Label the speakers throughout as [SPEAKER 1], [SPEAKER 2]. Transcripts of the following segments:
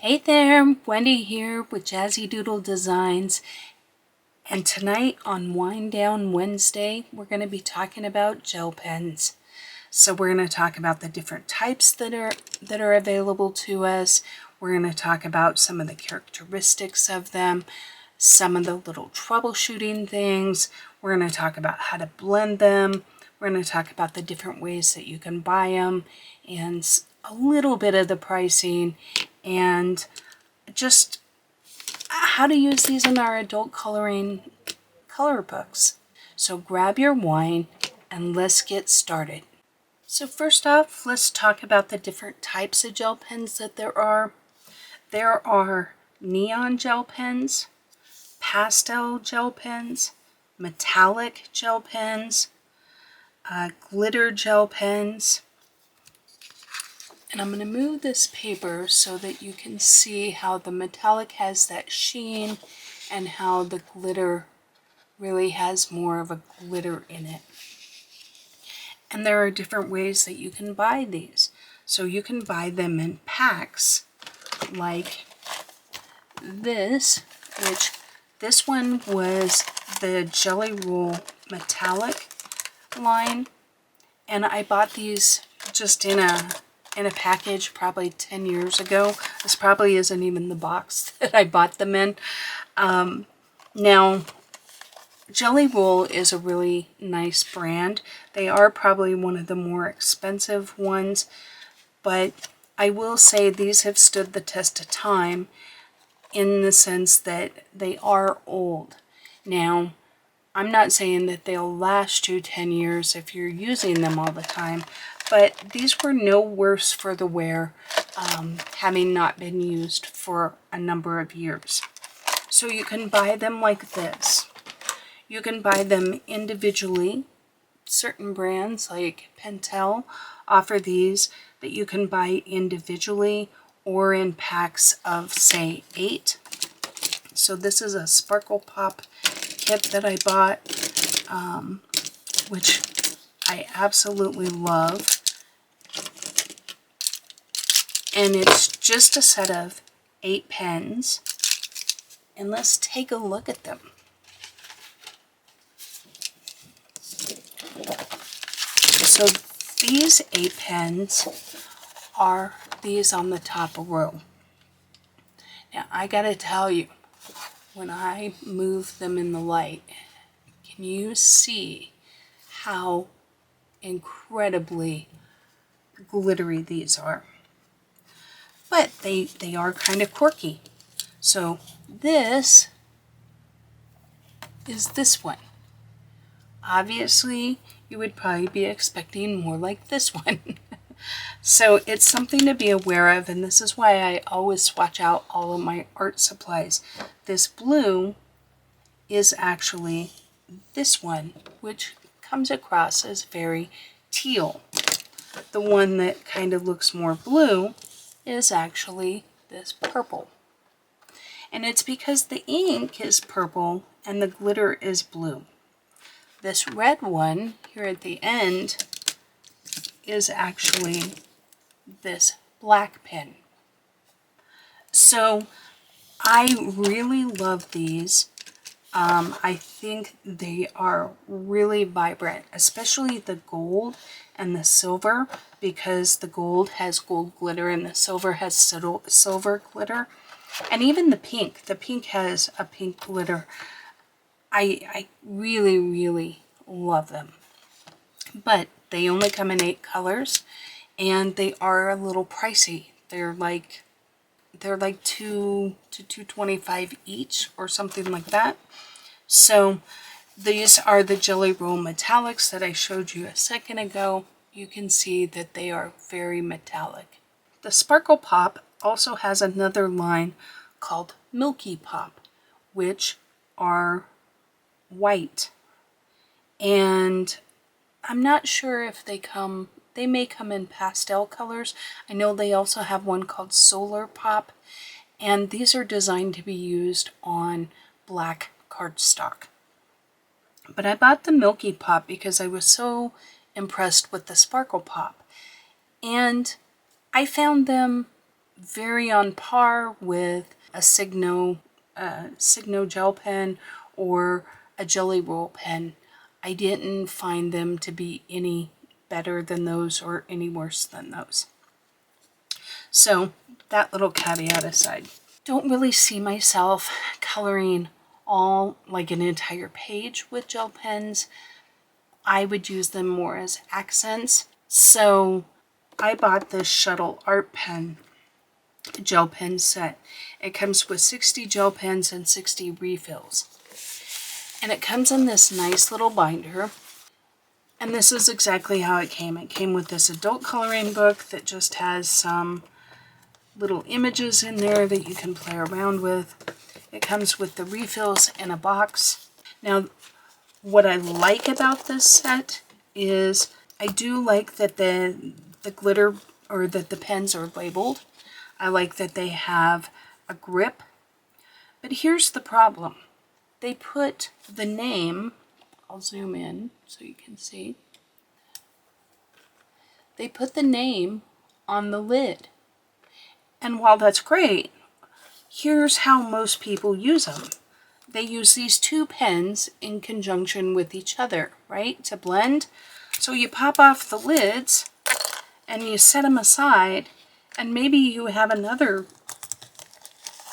[SPEAKER 1] Hey there, Wendy here with Jazzy Doodle Designs, and tonight on Wind Down Wednesday we're going to be talking about gel pens. So we're going to talk about the different types that are available to us. We're going to talk about some of the characteristics of them, some of the little troubleshooting things. We're going to talk about how to blend them. We're going to talk about the different ways that you can buy them and a little bit of the pricing and just how to use these in our adult coloring color books. So grab your wine and let's get started. So first off, let's talk about the different types of gel pens that there are. There are neon gel pens, pastel gel pens, metallic gel pens, glitter gel pens. And I'm going to move this paper so that you can see how the metallic has that sheen and how the glitter really has more of a glitter in it. And there are different ways that you can buy these. So you can buy them in packs like this, which this one was the Jelly Roll Metallic line. And I bought these just in a package probably 10 years ago. This probably isn't even the box that I bought them in. Now, Jelly Roll is a really nice brand. They are probably one of the more expensive ones, but I will say these have stood the test of time in the sense that they are old. Now, I'm not saying that they'll last you 10 years if you're using them all the time, but these were no worse for the wear, having not been used for a number of years. So you can buy them like this. You can buy them individually. Certain brands like Pentel offer these that you can buy individually or in packs of, say, 8. So this is a Sparkle Pop kit that I bought, which I absolutely love. And it's just a set of 8 pens. And let's take a look at them. So these 8 pens are these on the top row. Now I gotta tell you, when I move them in the light, can you see how incredibly glittery these are? But they are kind of quirky. So this is this one. Obviously, you would probably be expecting more like this one. So it's something to be aware of, and this is why I always swatch out all of my art supplies. This blue is actually this one, which comes across as very teal. The one that kind of looks more blue is actually this purple. And it's because the ink is purple and the glitter is blue. This red one here at the end is actually this black pen. So I really love these. I think they are really vibrant, especially the gold and the silver, because the gold has gold glitter and the silver has silver glitter. And even the pink has a pink glitter. I really, really love them. But they only come in 8 colors, and they are a little pricey. They're like $2 to $2.25 each or something like that. So these are the Jelly Roll Metallics that I showed you a second ago. You can see that they are very metallic. The Sparkle Pop also has another line called Milky Pop, which are white. And I'm not sure if they may come in pastel colors. I know they also have one called Solar Pop, and these are designed to be used on black cardstock. But I bought the Milky Pop because I was so impressed with the Sparkle Pop. And I found them very on par with a Signo gel pen or a Jelly Roll pen. I didn't find them to be any better than those or any worse than those. So that little caveat aside, don't really see myself coloring all, like an entire page with gel pens. I would use them more as accents. So I bought this Shuttle Art Pen gel pen set. It comes with 60 gel pens and 60 refills. And it comes in this nice little binder. And this is exactly how it came. It came with this adult coloring book that just has some little images in there that you can play around with. It comes with the refills in a box. Now, what I like about this set is I do like that the glitter, or that the pens are labeled. I like that they have a grip. But here's the problem. They put the name, I'll zoom in so you can see. They put the name on the lid. And while that's great, here's how most people use them. They use these two pens in conjunction with each other, right, to blend. So you pop off the lids and you set them aside, and maybe you have another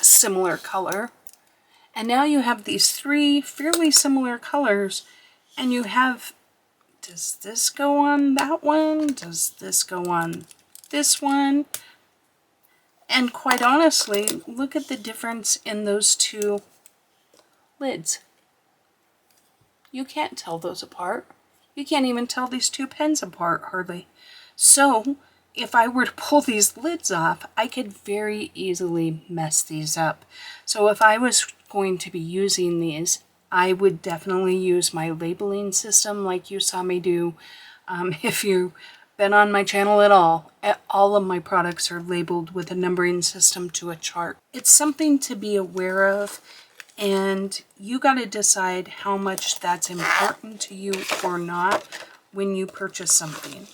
[SPEAKER 1] similar color. And now you have these three fairly similar colors, and you have, does this go on that one? Does this go on this one? And quite honestly, look at the difference in those two lids. You can't tell those apart. You can't even tell these two pens apart, hardly. So if I were to pull these lids off, I could very easily mess these up. So if I was going to be using these, I would definitely use my labeling system like you saw me do. If you've been on my channel at all of my products are labeled with a numbering system to a chart. It's something to be aware of, and you got to decide how much that's important to you or not when you purchase something.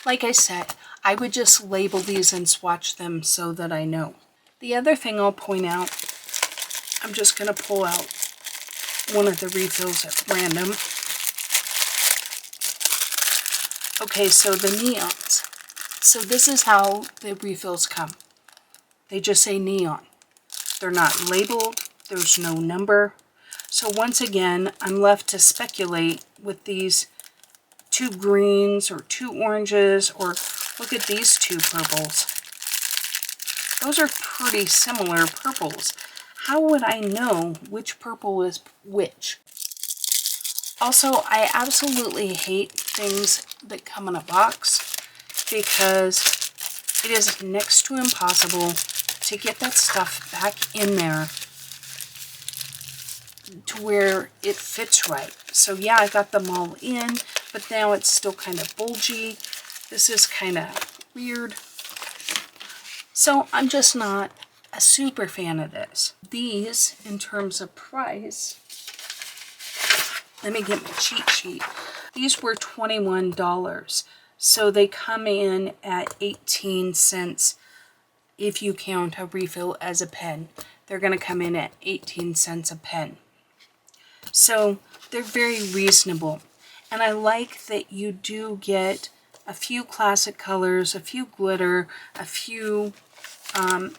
[SPEAKER 1] Like I said, I would just label these and swatch them so that I know. The other thing I'll point out, I'm just going to pull out one of the refills at random. Okay, so the neons. So this is how the refills come. They just say neon. They're not labeled. There's no number. So once again, I'm left to speculate with these two greens or two oranges, or look at these two purples. Those are pretty similar purples. How would I know which purple is which? Also, I absolutely hate things that come in a box because it is next to impossible to get that stuff back in there to where it fits right. So yeah, I got them all in, but now it's still kind of bulgy. This is kind of weird. So I'm just not a super fan of this. These, in terms of price, let me get my cheat sheet. These were $21. So they come in at 18 cents if you count a refill as a pen. They're going to come in at 18 cents a pen. So they're very reasonable. And I like that you do get a few classic colors, a few glitter, a few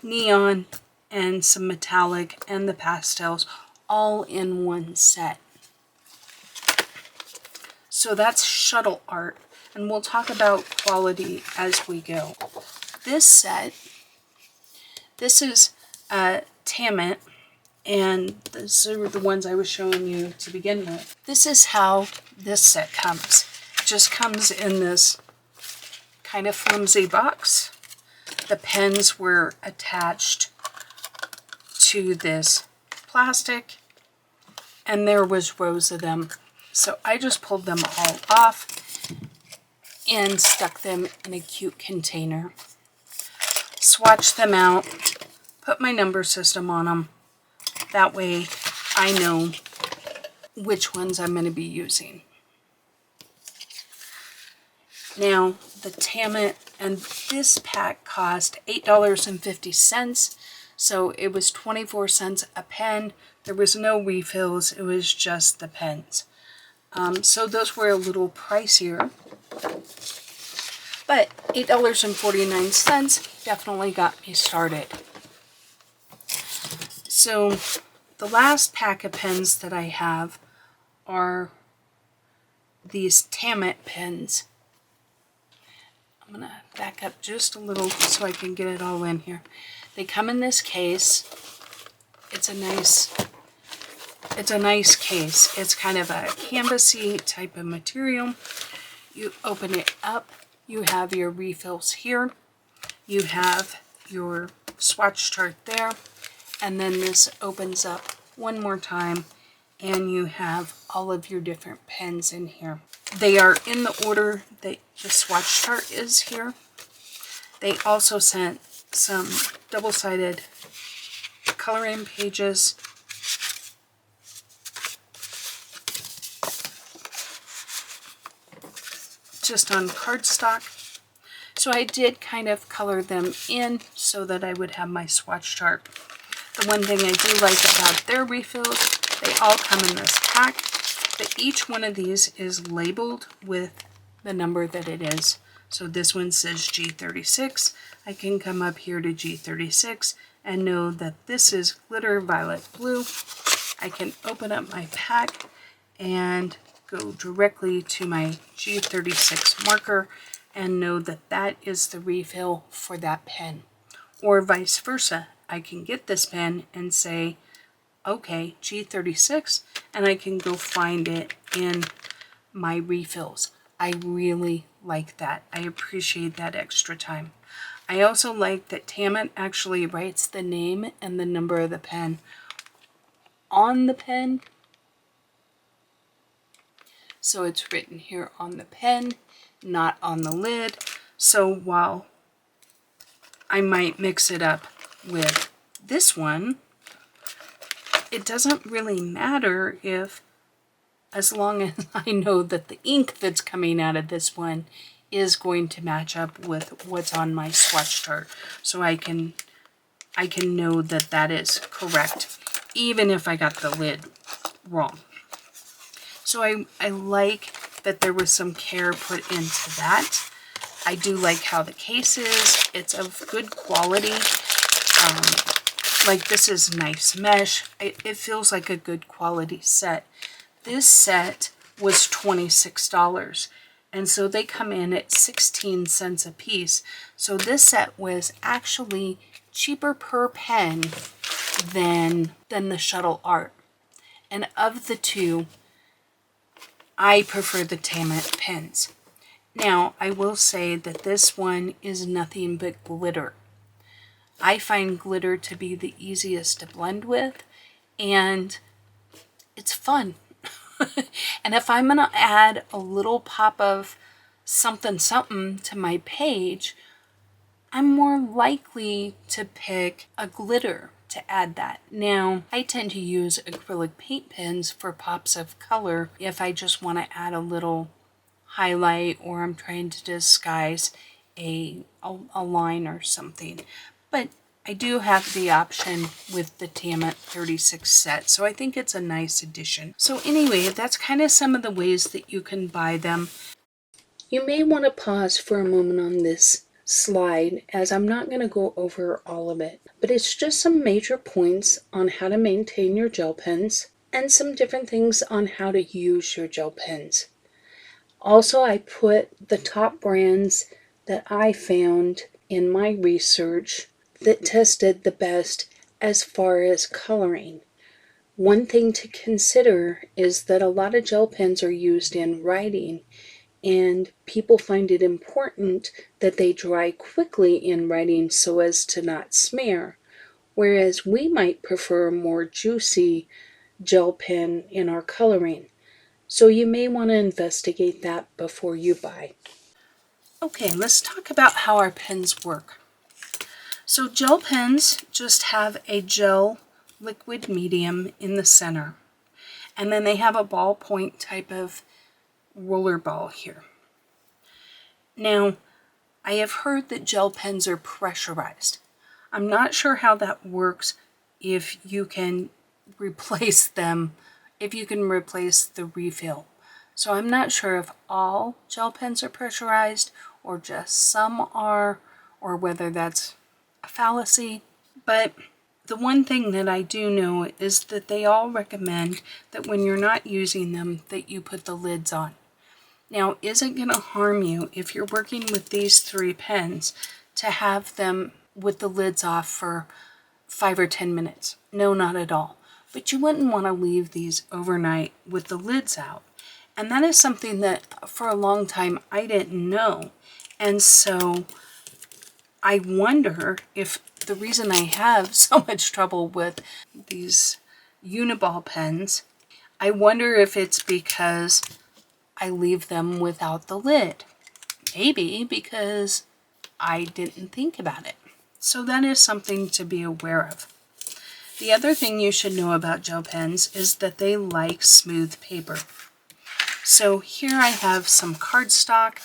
[SPEAKER 1] neon, and some metallic, and the pastels all in one set. So that's Shuttle Art, and we'll talk about quality as we go. This set, this is Tammet, and these are the ones I was showing you to begin with. This is how this set comes. It just comes in this kind of flimsy box. The pens were attached to this plastic, and there was rows of them. So I just pulled them all off and stuck them in a cute container. Swatched them out, put my number system on them. That way I know which ones I'm going to be using. Now, the Tammet And this pack cost $8.50. So it was 24 cents a pen. There was no refills, it was just the pens. So those were a little pricier. But $8.49 definitely got me started. So the last pack of pens that I have are these Timelapse pens. I'm going to back up just a little so I can get it all in here. They come in this case. It's a nice case. It's kind of a canvasy type of material. You open it up. You have your refills here. You have your swatch chart there. And then this opens up one more time and you have all of your different pens in here. They are in the order that the swatch chart is here. They also sent some double-sided coloring pages. Just on cardstock. So I did kind of color them in so that I would have my swatch chart. The one thing I do like about their refills, they all come in this pack, but each one of these is labeled with the number that it is. So this one says G36. I can come up here to G36 and know that this is glitter violet blue. I can open up my pack and go directly to my G36 marker and know that that is the refill for that pen. Or vice versa. I can get this pen and say, okay, G36, and I can go find it in my refills. I really like that. I appreciate that extra time. I also like that Timelapse actually writes the name and the number of the pen on the pen. So it's written here on the pen, not on the lid. So while I might mix it up with this one, it doesn't really matter if, as long as I know that the ink that's coming out of this one is going to match up with what's on my swatch chart. So I can know that that is correct, even if I got the lid wrong. So I like that there was some care put into that. I do like how the case is. It's of good quality. Like this is nice mesh. It feels like a good quality set. This set was $26. And so they come in at 16 cents a piece. So this set was actually cheaper per pen than the Shuttle Art. And of the two, I prefer the Timelapse pens. Now, I will say that this one is nothing but glitter. I find glitter to be the easiest to blend with, and it's fun. And if I'm going to add a little pop of something to my page, I'm more likely to pick a glitter to add that. Now, I tend to use acrylic paint pens for pops of color if I just want to add a little highlight or I'm trying to disguise a line or something. But I do have the option with the Timelapse 36 set, so I think it's a nice addition. So anyway, that's kind of some of the ways that you can buy them. You may want to pause for a moment on this slide, as I'm not going to go over all of it, but it's just some major points on how to maintain your gel pens and some different things on how to use your gel pens. Also, I put the top brands that I found in my research that tested the best as far as coloring. One thing to consider is that a lot of gel pens are used in writing, and people find it important that they dry quickly in writing so as to not smear, whereas we might prefer a more juicy gel pen in our coloring. So you may want to investigate that before you buy. Okay, let's talk about how our pens work. So gel pens just have a gel liquid medium in the center, and then they have a ballpoint type of roller ball here. Now, I have heard that gel pens are pressurized. I'm not sure how that works if you can replace them, if you can replace the refill. So I'm not sure if all gel pens are pressurized or just some are, or whether that's a fallacy. But the one thing that I do know is that they all recommend that when you're not using them, that you put the lids on. Now, is it going to harm you if you're working with these 3 pens to have them with the lids off for 5 or 10 minutes? No, not at all. But you wouldn't want to leave these overnight with the lids out. And that is something that for a long time I didn't know. And so I wonder if the reason I have so much trouble with these Uniball pens, I wonder if it's because I leave them without the lid. Maybe because I didn't think about it. So that is something to be aware of. The other thing you should know about gel pens is that they like smooth paper. So here I have some cardstock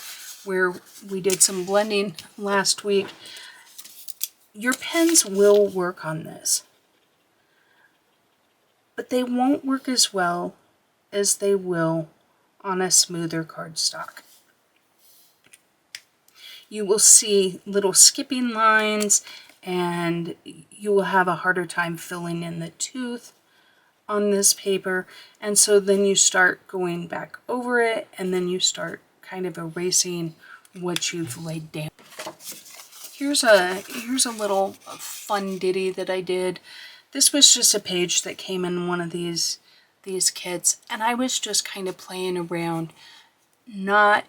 [SPEAKER 1] where we did some blending last week. Your pens will work on this, but they won't work as well as they will on a smoother cardstock. You will see little skipping lines and you will have a harder time filling in the tooth on this paper, and so then you start going back over it and then you start kind of erasing what you've laid down. Here's a little fun ditty that I did. This was just a page that came in one of these kits, and I was just kind of playing around, not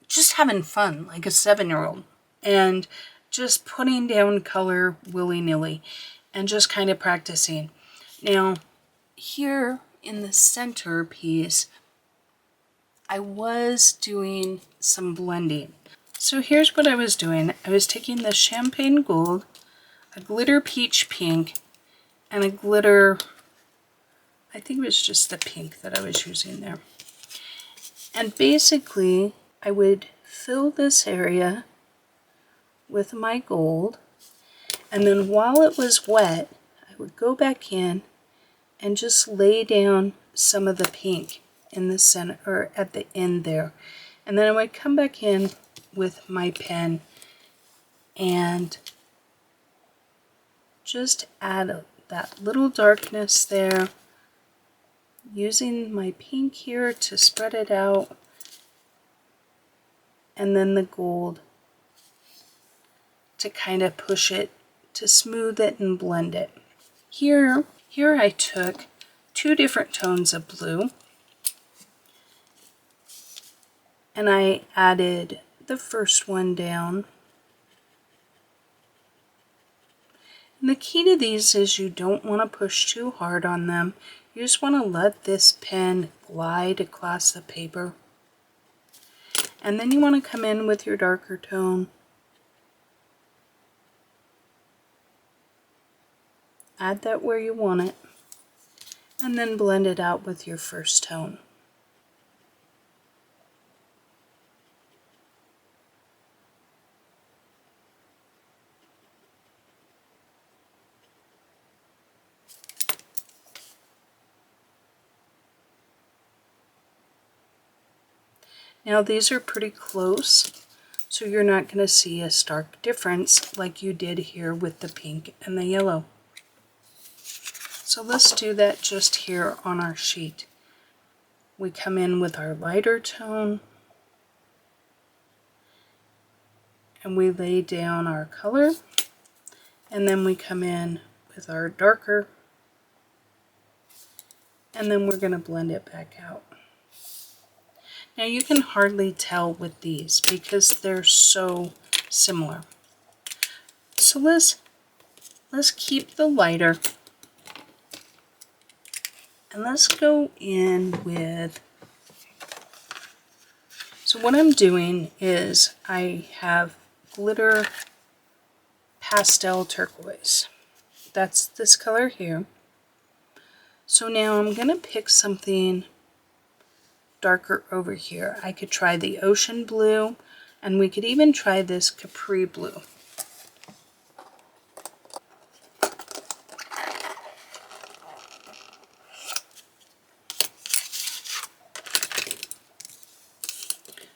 [SPEAKER 1] just having fun like a 7-year-old, and just putting down color willy-nilly and just kind of practicing. Now, here in the center piece, I was doing some blending. So here's what I was doing. I was taking the champagne gold, a glitter peach pink, and a glitter, I think it was just the pink that I was using there. And basically, I would fill this area with my gold, and then while it was wet, I would go back in and just lay down some of the pink in the center, or at the end there. And then I would come back in with my pen and just add that little darkness there, using my pink here to spread it out, and then the gold to kind of push it, to smooth it and blend it. Here I took 2 different tones of blue, and I added the first one down. And the key to these is you don't want to push too hard on them. You just want to let this pen glide across the paper. And then you want to come in with your darker tone. Add that where you want it. And then blend it out with your first tone. Now these are pretty close, so you're not going to see a stark difference like you did here with the pink and the yellow. So let's do that just here on our sheet. We come in with our lighter tone, and we lay down our color, and then we come in with our darker, and then we're going to blend it back out. Now you can hardly tell with these because they're so similar. So let's keep the lighter, and let's go in with, so what I'm doing is I have glitter pastel turquoise. That's this color here. So now I'm going to pick something darker over here. I could try the ocean blue, And we could even try this Capri Blue.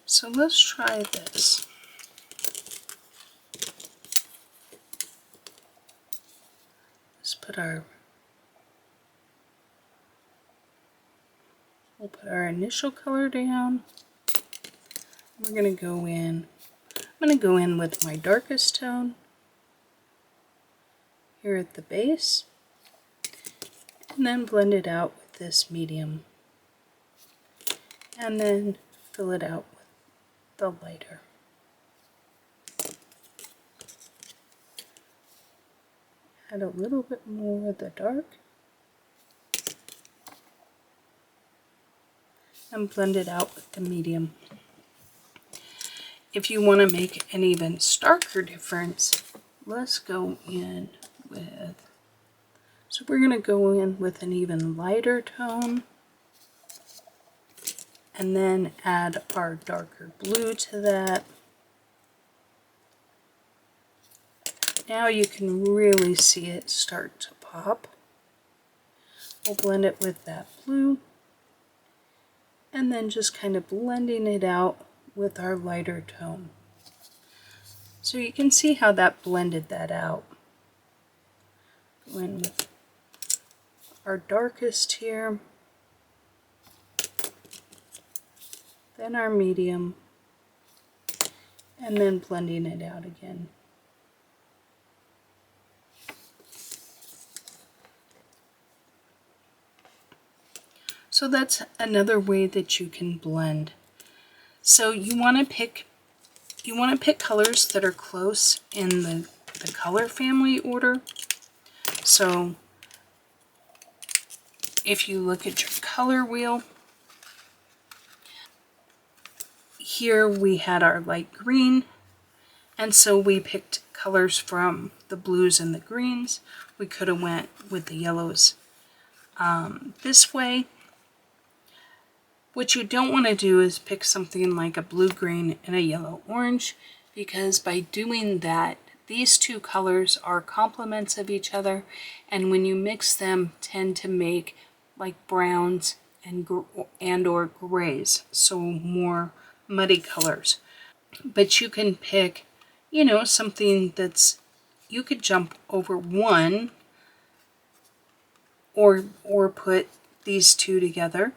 [SPEAKER 1] So let's try this. Let's put we'll put our initial color down. We're going to go in, I'm going to go in with my darkest tone here at the base, and then blend it out with this medium, and then fill it out with the lighter. Add a little bit more of the dark, and blend it out with the medium. If you want to make an even starker difference, let's go in with, so we're going to go in with an even lighter tone, and then add our darker blue to that. Now you can really see it start to pop. We'll blend it with that blue, and then just kind of blending it out with our lighter tone. So you can see how that blended that out. Go in with our darkest here, then our medium, and then blending it out again. So that's another way that you can blend. So you want to pick colors that are close in the color family order. So if you look at your color wheel, here we had our light green, and so we picked colors from the blues and the greens. We could have went with the yellows this way. What you don't want to do is pick something like a blue-green and a yellow-orange, because by doing that, these two colors are complements of each other, and when you mix them, tend to make like browns and or grays, so more muddy colors. But you can pick, you know, something that's, you could jump over one or put these two together.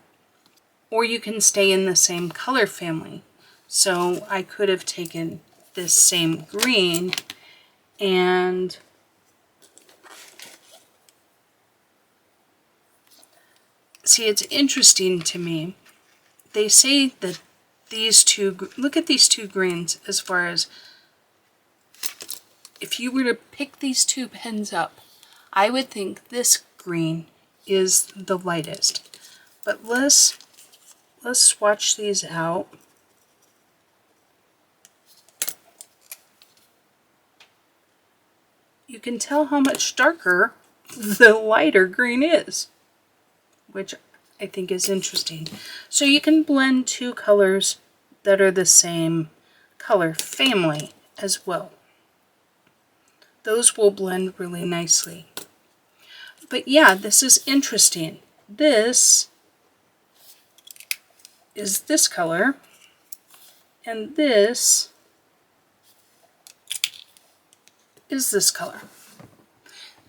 [SPEAKER 1] Or you can stay in the same color family. So I could have taken this same green and see, it's interesting to me. They say that these two, look at these two greens, as far as if you were to pick these two pens up, I would think this green is the lightest. But let's swatch these out. You can tell how much darker the lighter green is, which I think is interesting. So you can blend two colors that are the same color family as well. Those will blend really nicely. But yeah, this is interesting. This is this color, and this is this color.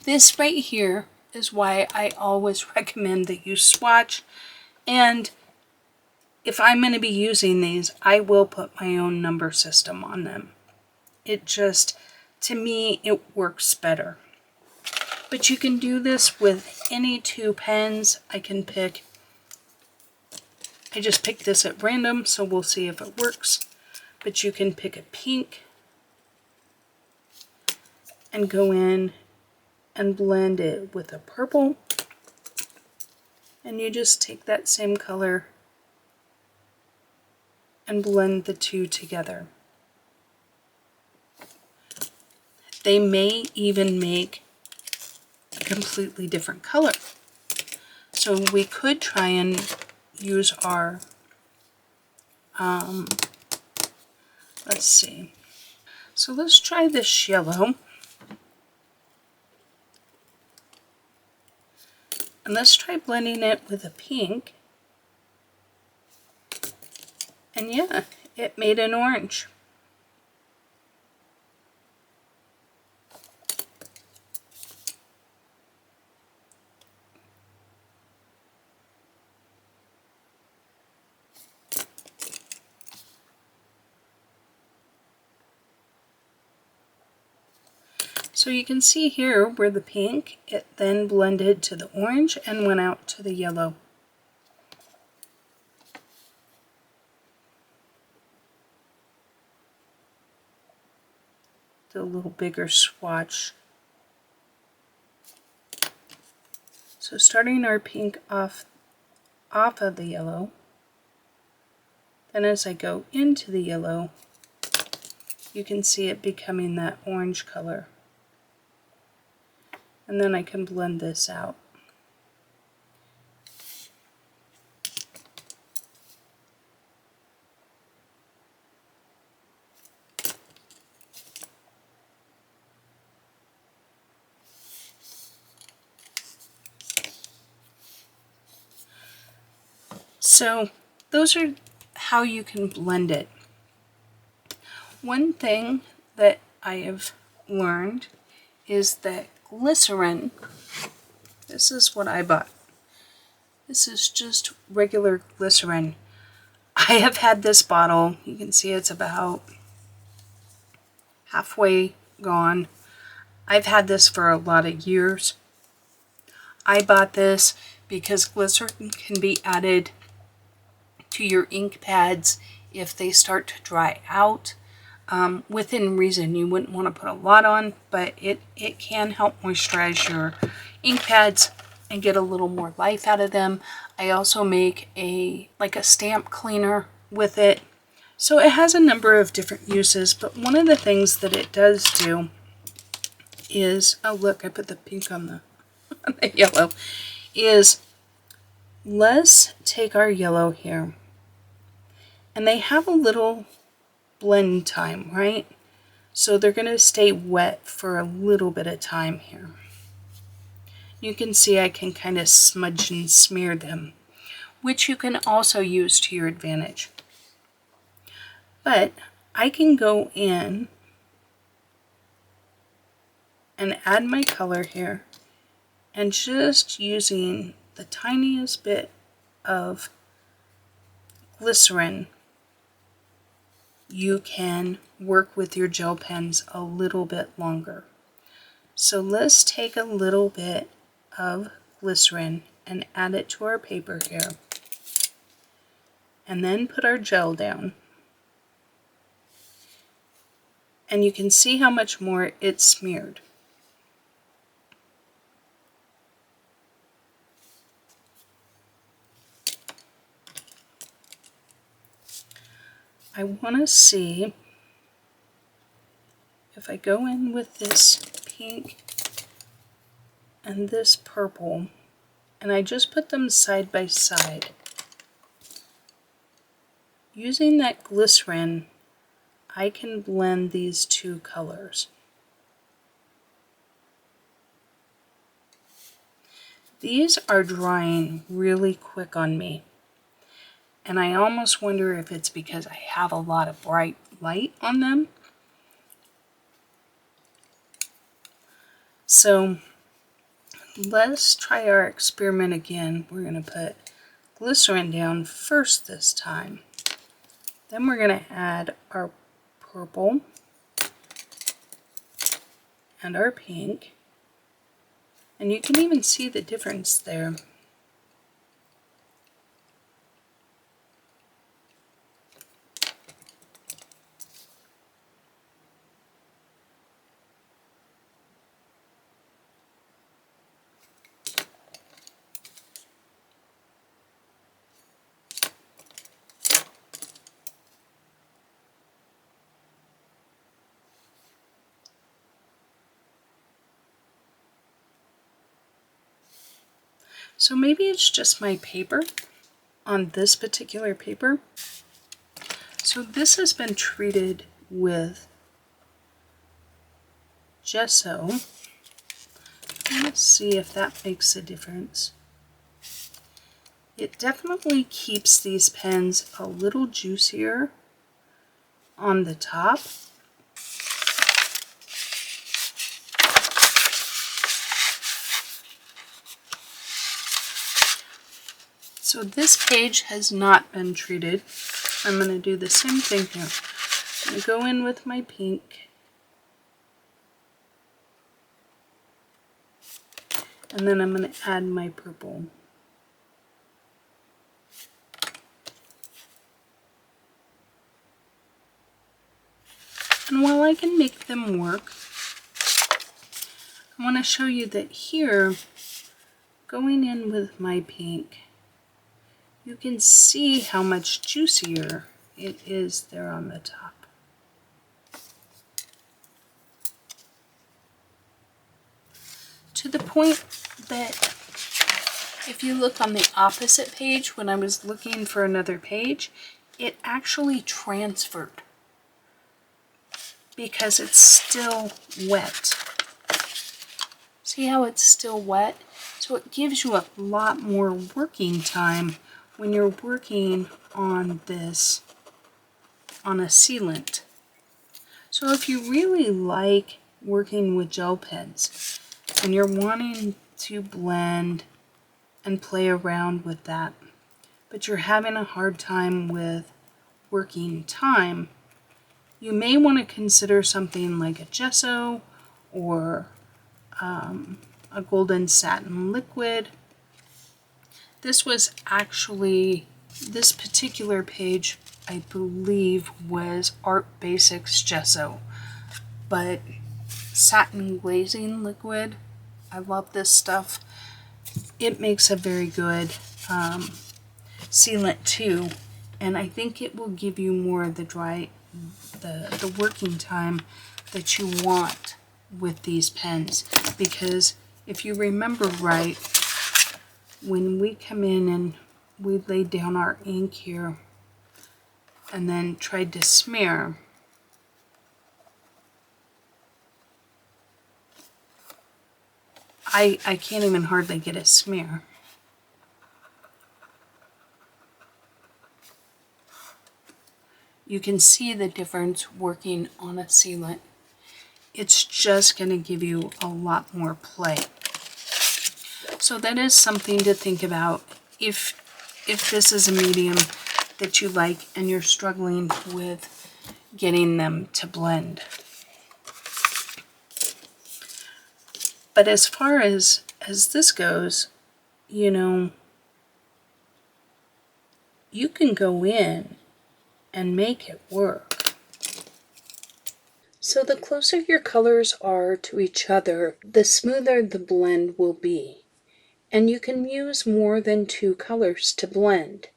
[SPEAKER 1] This right here is why I always recommend that you swatch, and if I'm going to be using these, I will put my own number system on them. It just, to me, it works better. But you can do this with any two pens. I just picked this at random, so we'll see if it works. But you can pick a pink and go in and blend it with a purple. And you just take that same color and blend the two together. They may even make a completely different color. So we could try and use our Let's see. So let's try this yellow. And let's try blending it with a pink. And yeah, it made an orange. So you can see here where the pink, it then blended to the orange and went out to the yellow. Do a little bigger swatch. So starting our pink off of the yellow, then as I go into the yellow, you can see it becoming that orange color. And then I can blend this out. So those are how you can blend it. One thing that I have learned is that glycerin, this is what I bought. This is just regular glycerin. I have had this bottle, you can see it's about halfway gone. I've had this for a lot of years. I bought this because glycerin can be added to your ink pads if they start to dry out. Within reason, you wouldn't want to put a lot on, but it can help moisturize your ink pads and get a little more life out of them. I also make a stamp cleaner with it. So it has a number of different uses, but one of the things that it does do is, oh look, I put the pink on the, on the yellow, is let's take our yellow here. And they have a little blend time, right? So they're going to stay wet for a little bit of time here. You can see I can kind of smudge and smear them, which you can also use to your advantage. But I can go in and add my color here, and just using the tiniest bit of glycerin, you can work with your gel pens a little bit longer. So let's take a little bit of glycerin and add it to our paper here, and then put our gel down. And you can see how much more it's smeared. I want to see if I go in with this pink and this purple, and I just put them side by side. Using that glycerin, I can blend these two colors. These are drying really quick on me, and I almost wonder if it's because I have a lot of bright light on them. So let's try our experiment again. We're going to put glycerin down first this time. Then we're going to add our purple and our pink. And you can even see the difference there. So maybe it's just my paper on this particular paper. So this has been treated with gesso. Let's see if that makes a difference. It definitely keeps these pens a little juicier on the top. So this page has not been treated. I'm going to do the same thing here. I'm going to go in with my pink. And then I'm going to add my purple. And while I can make them work, I want to show you that here, going in with my pink, you can see how much juicier it is there on the top. To the point that if you look on the opposite page, when I was looking for another page, it actually transferred because it's still wet. See how it's still wet? So it gives you a lot more working time when you're working on this on a sealant. So if you really like working with gel pens and you're wanting to blend and play around with that, but you're having a hard time with working time, you may want to consider something like a gesso or a golden satin liquid. This particular page, I believe, was Art Basics gesso, but satin glazing liquid, I love this stuff. It makes a very good sealant too, and I think it will give you more of the working time that you want with these pens, because if you remember right, when we come in and we laid down our ink here and then tried to smear, I can't even hardly get a smear. You can see the difference working on a sealant. It's just going to give you a lot more play. So that is something to think about if this is a medium that you like and you're struggling with getting them to blend. But as far as this goes, you know, you can go in and make it work. So the closer your colors are to each other, the smoother the blend will be. And you can use more than 2 colors to blend.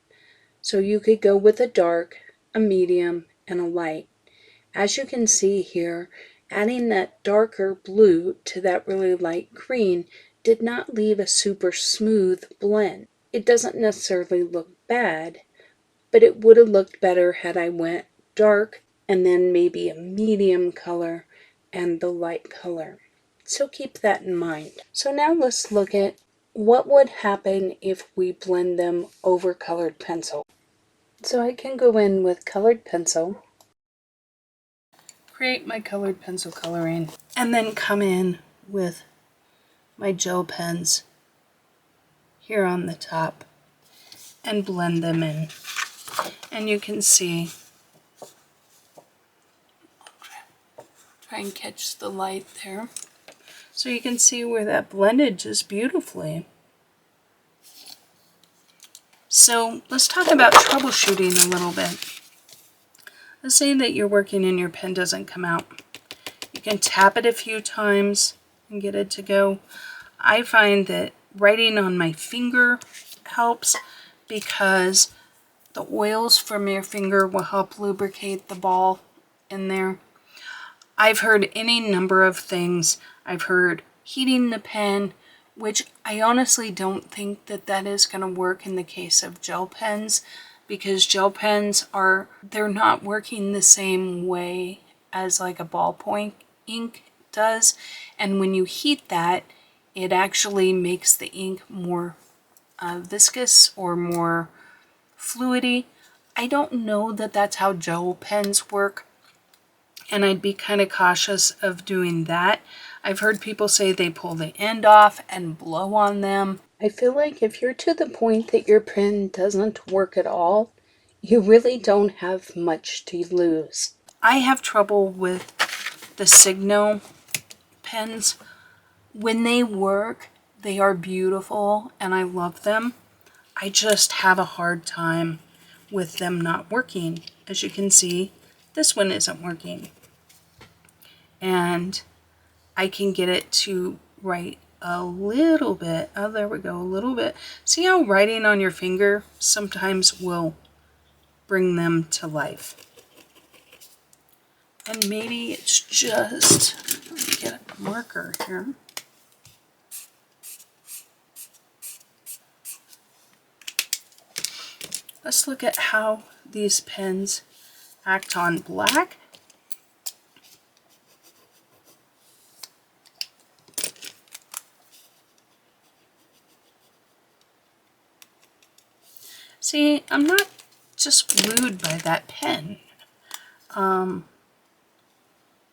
[SPEAKER 1] So you could go with a dark, a medium, and a light. As you can see here, adding that darker blue to that really light green did not leave a super smooth blend. It doesn't necessarily look bad, but it would have looked better had I went dark and then maybe a medium color and the light color. So keep that in mind. So now let's look at what would happen if we blend them over colored pencil. So I can go in with colored pencil, create my colored pencil coloring, and then come in with my gel pens here on the top and blend them in. And you can see, try and catch the light there. So you can see where that blended just beautifully. So let's talk about troubleshooting a little bit. Let's say that you're working and your pen doesn't come out. You can tap it a few times and get it to go. I find that writing on my finger helps because the oils from your finger will help lubricate the ball in there. I've heard any number of things. I've heard heating the pen, which I honestly don't think that is going to work in the case of gel pens, because gel pens they're not working the same way as like a ballpoint ink does. And when you heat that, it actually makes the ink more viscous or more fluidy. I don't know that that's how gel pens work, and I'd be kind of cautious of doing that. I've heard people say they pull the end off and blow on them. I feel like if you're to the point that your pen doesn't work at all, you really don't have much to lose. I have trouble with the Signo pens. When they work, they are beautiful and I love them. I just have a hard time with them not working. As you can see, this one isn't working. And I can get it to write a little bit. Oh, there we go, a little bit. See how writing on your finger sometimes will bring them to life. And maybe it's just, let me get a marker here. Let's look at how these pens act on black. See, I'm not just wooed by that pen.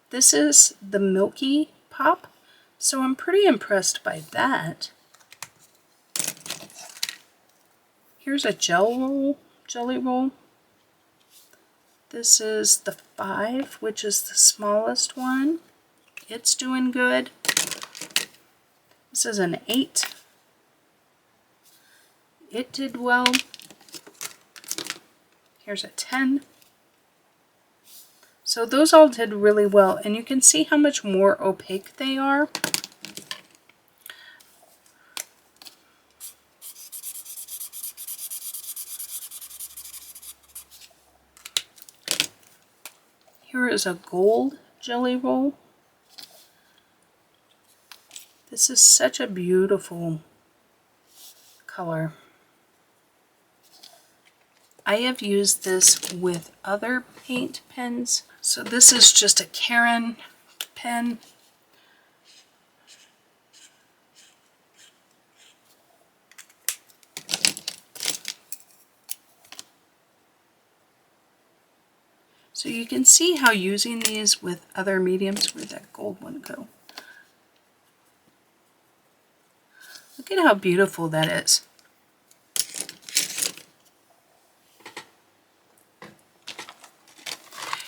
[SPEAKER 1] This is the Milky Pop, so I'm pretty impressed by that. Here's a jelly roll. This is the 5, which is the smallest one. It's doing good. This is an 8. It did well. Here's a 10. So those all did really well, and you can see how much more opaque they are. Here is a gold jelly roll. This is such a beautiful color. I have used this with other paint pens. So this is just a Karen pen. So you can see how using these with other mediums, where'd that gold one go? Look at how beautiful that is.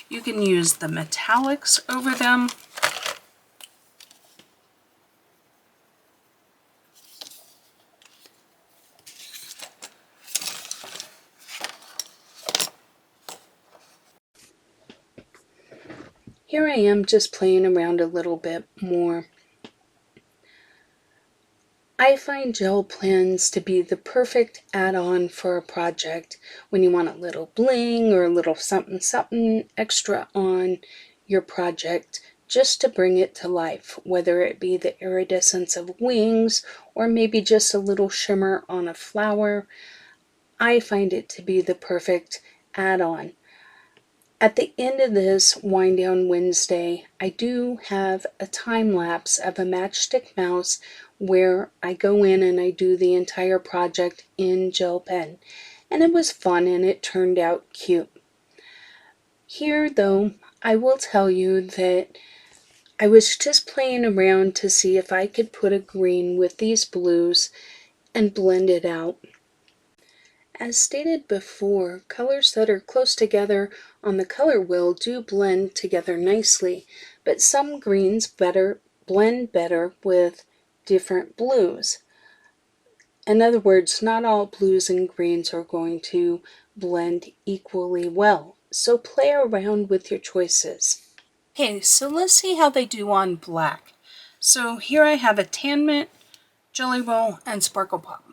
[SPEAKER 1] You can use the metallics over them. Here I am just playing around a little bit more. I find gel pens to be the perfect add-on for a project when you want a little bling or a little something something extra on your project just to bring it to life, whether it be the iridescence of wings or maybe just a little shimmer on a flower. I find it to be the perfect add-on. At the end of this Wind Down Wednesday, I do have a time lapse of a Matchstick Mouse where I go in and I do the entire project in gel pen. And it was fun and it turned out cute. Here though, I will tell you that I was just playing around to see if I could put a green with these blues and blend it out. As stated before, colors that are close together on the color wheel do blend together nicely, but some greens blend better with different blues. In other words, not all blues and greens are going to blend equally well, so play around with your choices. Okay, so let's see how they do on black. So here I have a Tan Mint, Jelly Roll, and Sparkle Pop.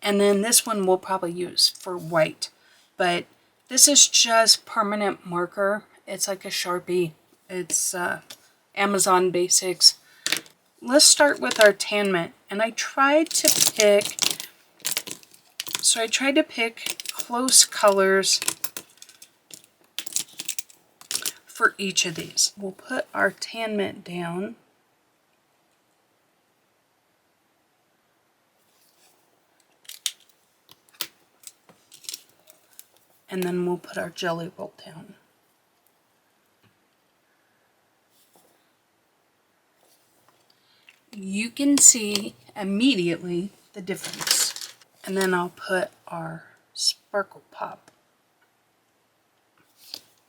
[SPEAKER 1] And then this one we'll probably use for white. But this is just permanent marker. It's like a Sharpie. It's Amazon Basics. Let's start with our Tan Mint. And I tried to pick close colors for each of these. We'll put our tan mint down. And then we'll put our jelly roll down. You can see immediately the difference. And then I'll put our sparkle pop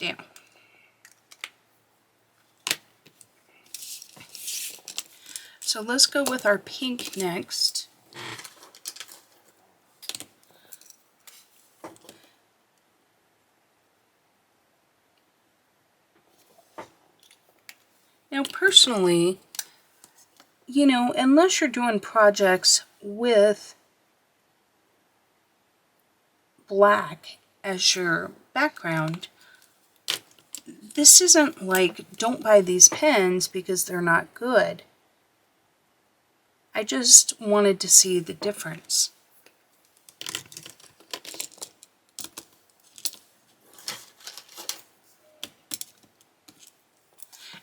[SPEAKER 1] down. So let's go with our pink next. Now personally, you know, unless you're doing projects with black as your background, this isn't like, don't buy these pens because they're not good. I just wanted to see the difference.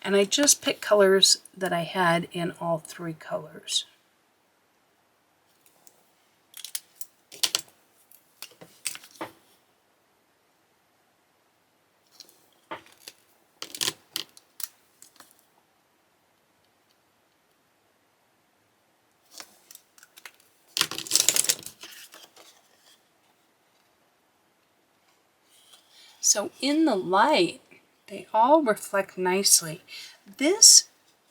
[SPEAKER 1] And I just picked colors that I had in all three colors. So in the light, they all reflect nicely. This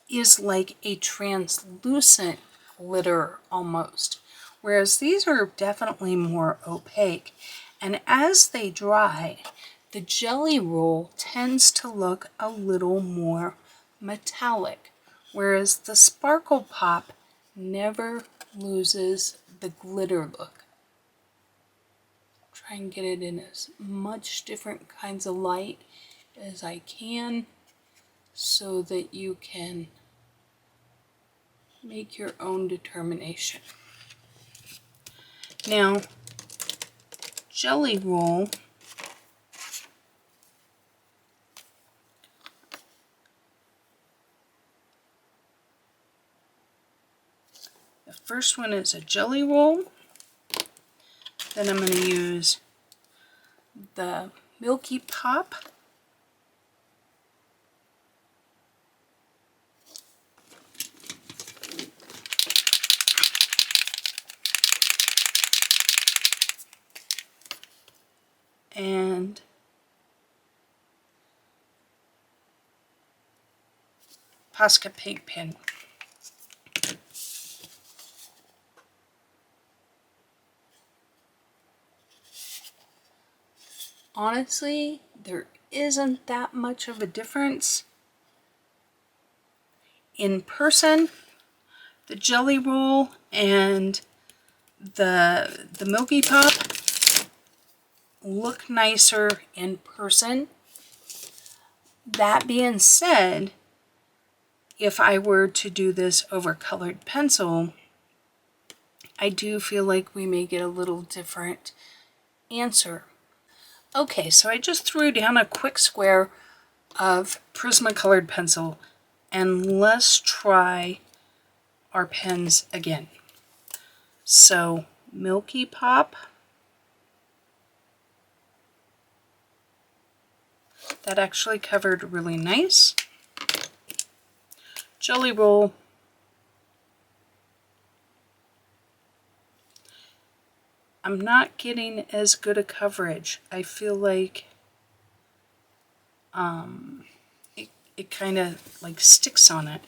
[SPEAKER 1] is like a translucent glitter almost, whereas these are definitely more opaque. And as they dry, the jelly roll tends to look a little more metallic, whereas the sparkle pop never loses the glitter look. Try and get it in as much different kinds of light as I can so that you can make your own determination. Now, jelly roll, the first one is a jelly roll. Then I'm going to use the Milky Pop. And Posca paint pen. Honestly, there isn't that much of a difference. In person, the jelly roll and the Milky Pop look nicer in person. That being said, if I were to do this over colored pencil, I do feel like we may get a little different answer. Okay, so I just threw down a quick square of Prismacolor pencil, and let's try our pens again. So Milky Pop, that actually covered really nice. Jelly roll, I'm not getting as good a coverage. I feel like it kind of like sticks on it.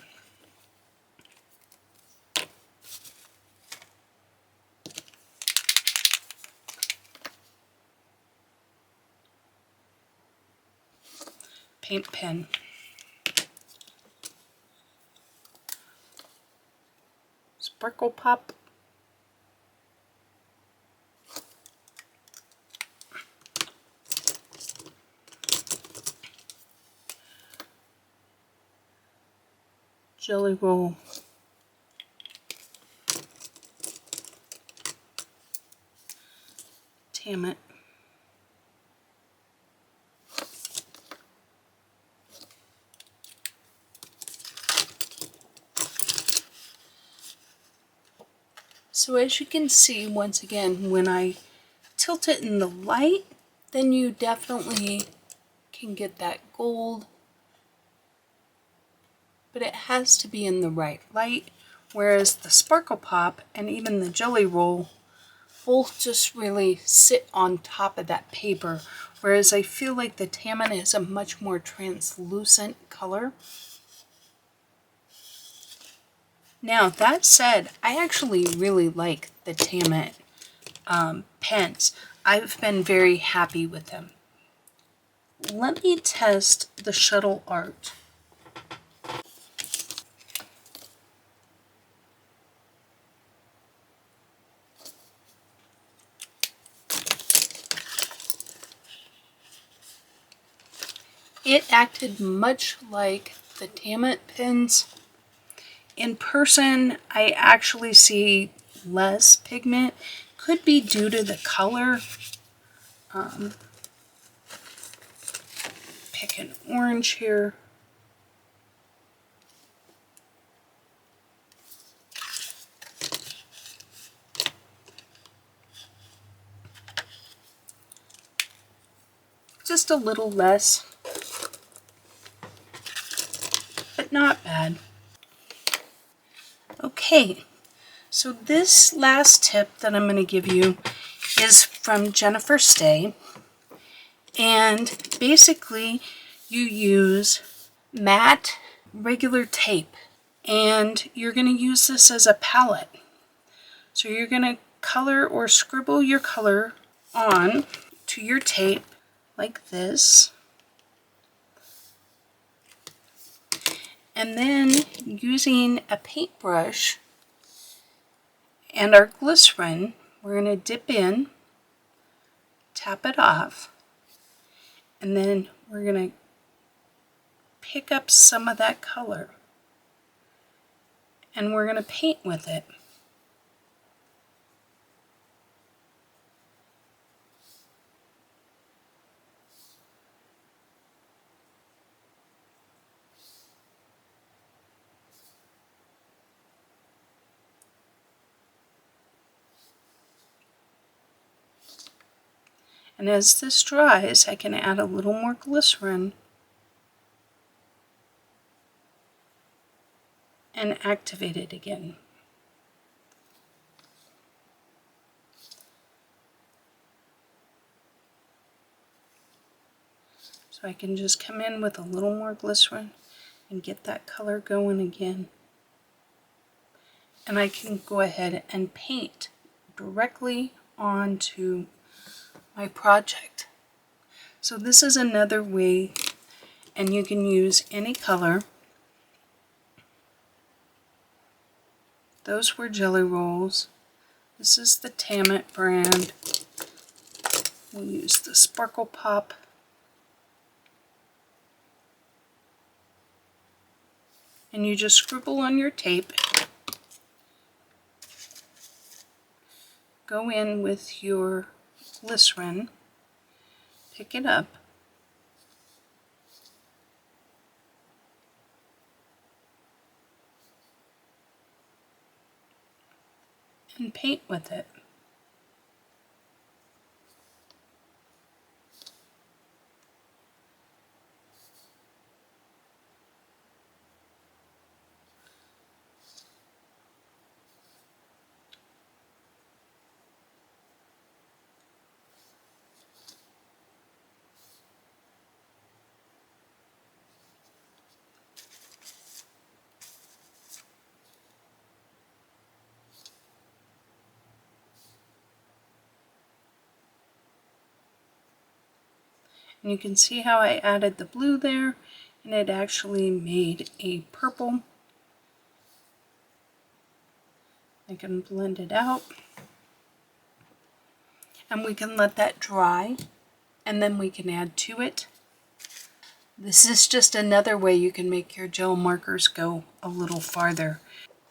[SPEAKER 1] Paint pen. Sparkle Pop. Jelly roll. Damn it. So as you can see, once again, when I tilt it in the light, then you definitely can get that gold, but it has to be in the right light, whereas the Sparkle Pop and even the Jelly Roll both just really sit on top of that paper, whereas I feel like the Tammet is a much more translucent color. Now, that said, I actually really like the Tammet pens. I've been very happy with them. Let me test the shuttle art. It acted much like the Tammet pens. In person, I actually see less pigment. Could be due to the color. Pick an orange here. Just a little less, but not bad. Okay, so this last tip that I'm going to give you is from Jennifer Stay, and basically you use matte regular tape, and you're going to use this as a palette. So you're going to color or scribble your color on to your tape like this, and then using a paintbrush and our glycerin, we're going to dip in, tap it off, and then we're going to pick up some of that color and we're going to paint with it. And as this dries, I can add a little more glycerin and activate it again. So I can just come in with a little more glycerin and get that color going again. And I can go ahead and paint directly onto my project. So this is another way, and you can use any color. Those were Jelly Rolls. This is the Tammet brand. We'll use the Sparkle Pop. And you just scribble on your tape. Go in with your glycerin. Pick it up. And paint with it. And you can see how I added the blue there, and it actually made a purple. I can blend it out. And we can let that dry, and then we can add to it. This is just another way you can make your gel markers go a little farther.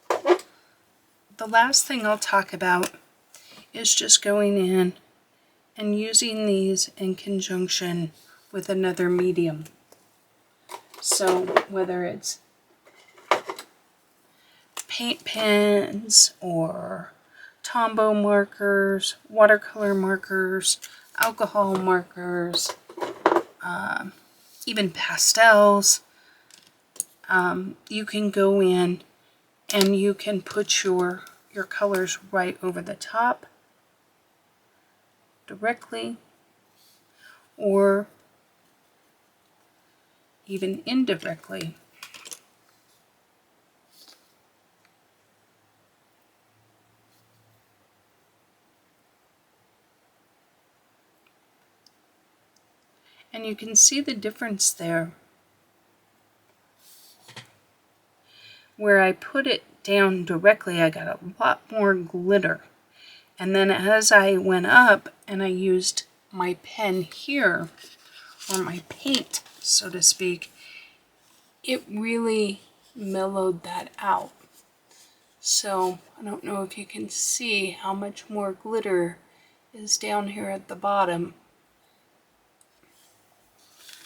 [SPEAKER 1] The last thing I'll talk about is just going in and using these in conjunction with another medium. So whether it's paint pens or Tombow markers, watercolor markers, alcohol markers, even pastels. You can go in and you can put your colors right over the top directly, or even indirectly. And you can see the difference there. Where I put it down directly, I got a lot more glitter. And then as I went up and I used my pen here, or my paint, so to speak, it really mellowed that out. So I don't know if you can see how much more glitter is down here at the bottom.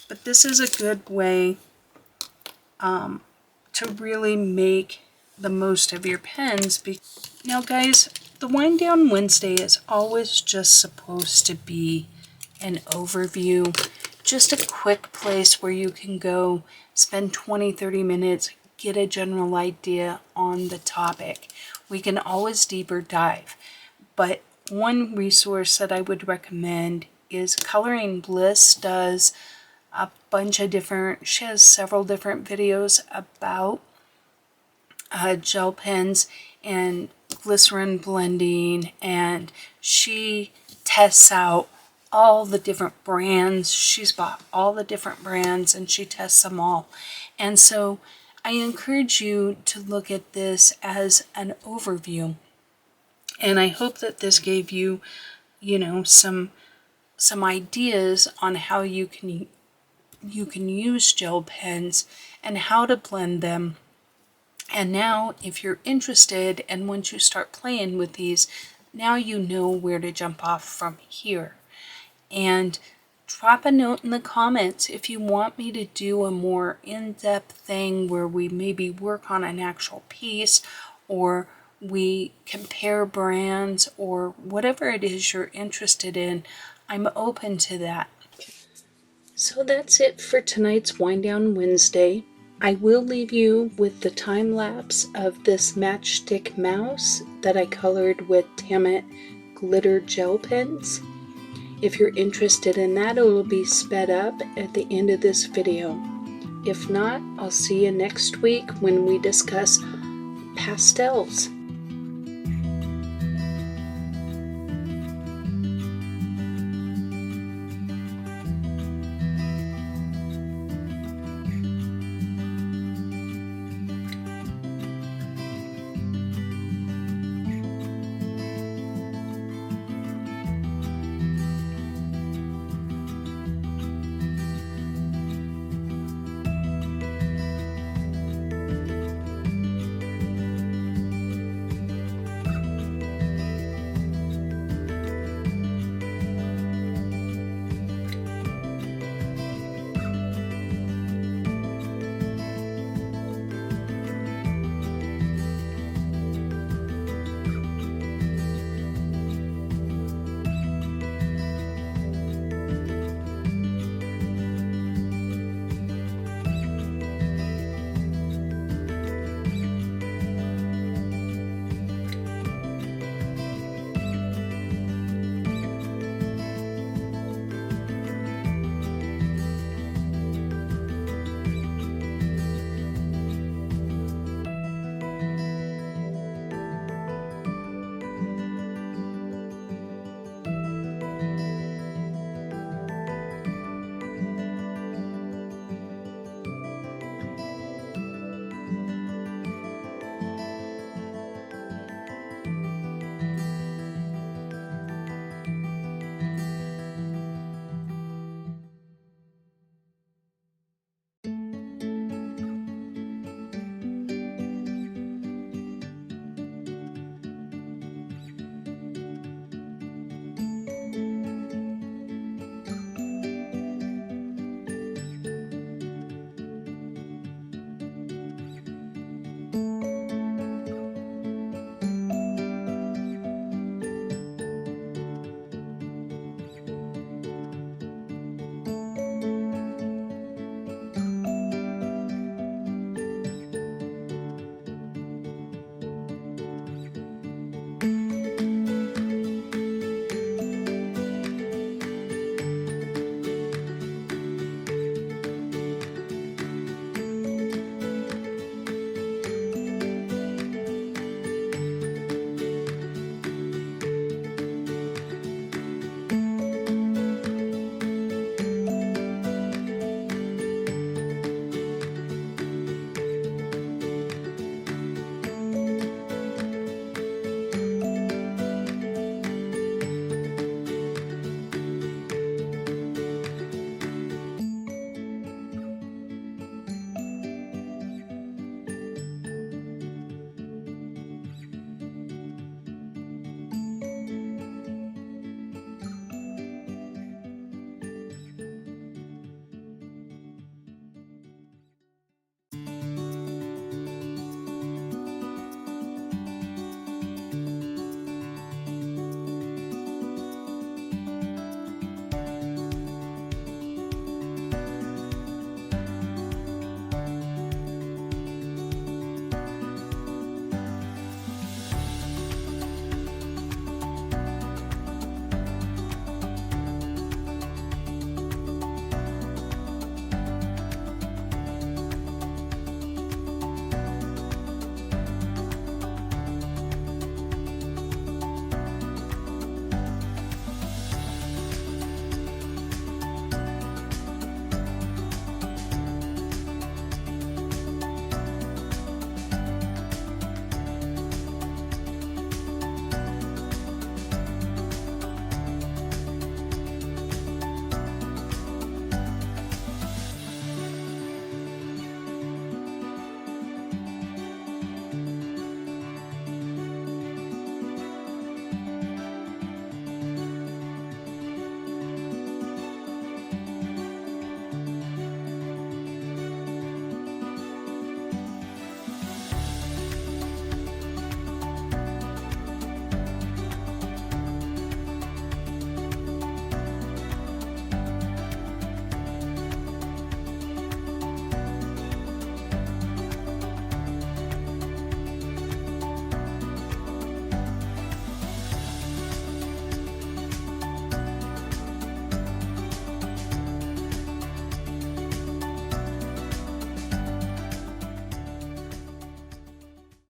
[SPEAKER 1] But this is a good way to really make the most of your pens. Now guys, the Wind Down Wednesday is always just supposed to be an overview, just a quick place where you can go spend 20-30 minutes, get a general idea on the topic. We can always deeper dive, but one resource that I would recommend is Coloring Bliss. Does a bunch of different, she has several different videos about gel pens and glycerin blending, and she tests out all the different brands. She's bought all the different brands and she tests them all. And so I encourage you to look at this as an overview. And I hope that this gave you, some ideas on how you can use gel pens and how to blend them. And now if you're interested, and once you start playing with these, now you know where to jump off from here. And drop a note in the comments if you want me to do a more in-depth thing where we maybe work on an actual piece, or we compare brands, or whatever it is you're interested in. I'm open to that. So that's it for tonight's Wind Down Wednesday. I will leave you with the time lapse of this Matchstick Mouse that I colored with Tammet glitter gel pens. If you're interested in that, it will be sped up at the end of this video. If not, I'll see you next week when we discuss pastels.